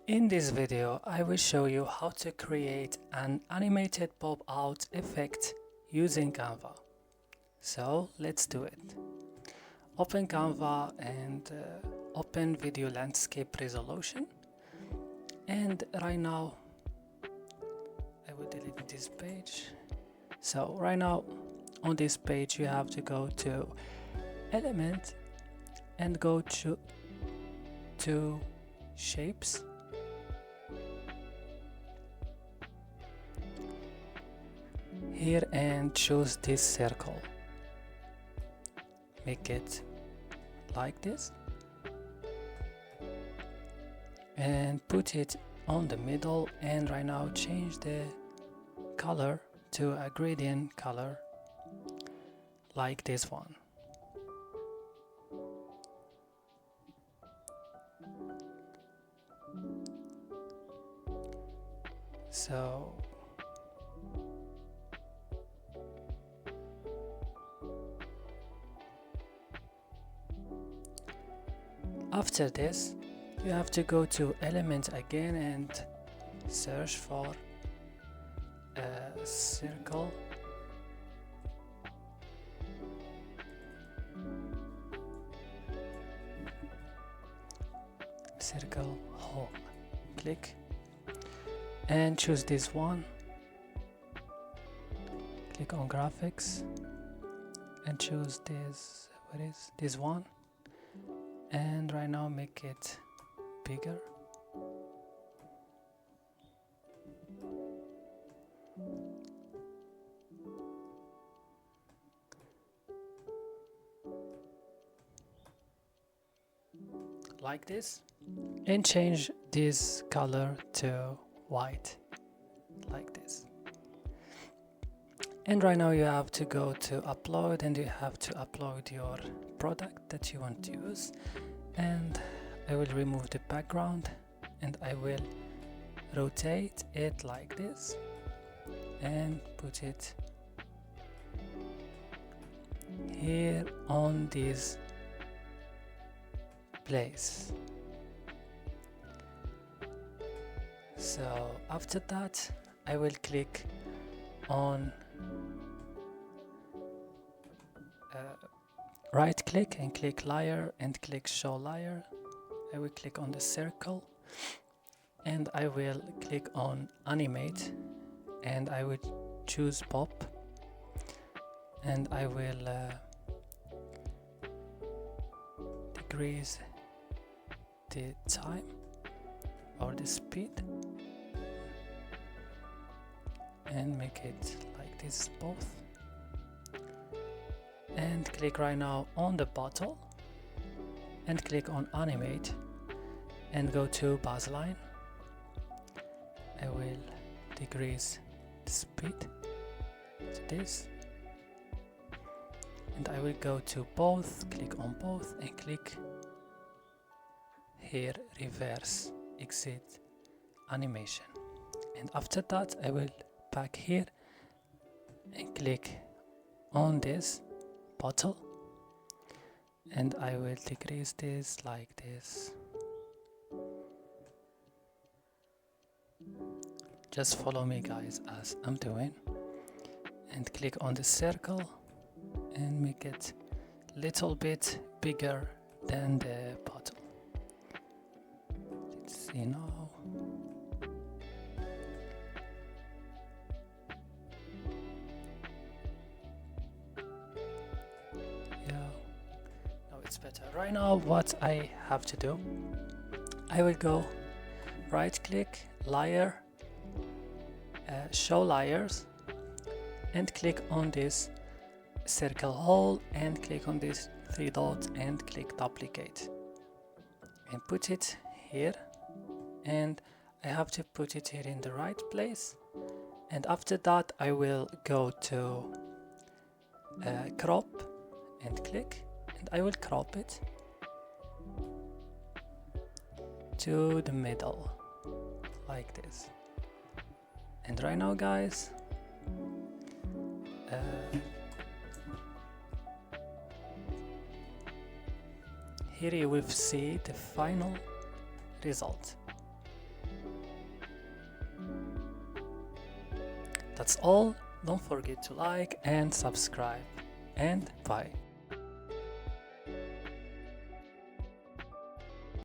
In this video, I will show you how to create an animated pop-out effect using Canva. So let's do it. Open Canva and open Video Landscape Resolution. And right now, I will delete this page. So right now, on this page, you have to go to Element and go to Shapes. Here and choose this circle. Make it like this and put it on the middle, and right now change the color to a gradient color like this one. So after this, you have to go to Element again and search for a circle. Circle home. Click and choose this one. Click on graphics and choose this. What is this one? And right now make it bigger. Like this. And change this color to white. Like this. And right now you have to go to upload and you have to upload your product that you want to use. And I will remove the background and I will rotate it like this and put it here on this place. So after that I will click on right click and click layer and click show layer. I will click on the circle and I will click on animate and I will choose pop and I will decrease the time or the speed and make it like this both. And click right now on the bottle and click on animate and go to baseline. I will decrease the speed to this and I will go to both, click on both and click here reverse exit animation. And after that I will back here and click on this bottle and I will decrease this like this. Just follow me guys as I'm doing and click on the circle and make it little bit bigger than the bottle. Let's see now. It's better. Right now what I have to do, I will go right click layer, show layers and click on this circle hole and click on this three dots and click duplicate and put it here, and I have to put it here in the right place. And after that I will go to crop and click and I will crop it to the middle like this. And right now guys, here you will see the final result. That's all. Don't forget to like and subscribe, and bye.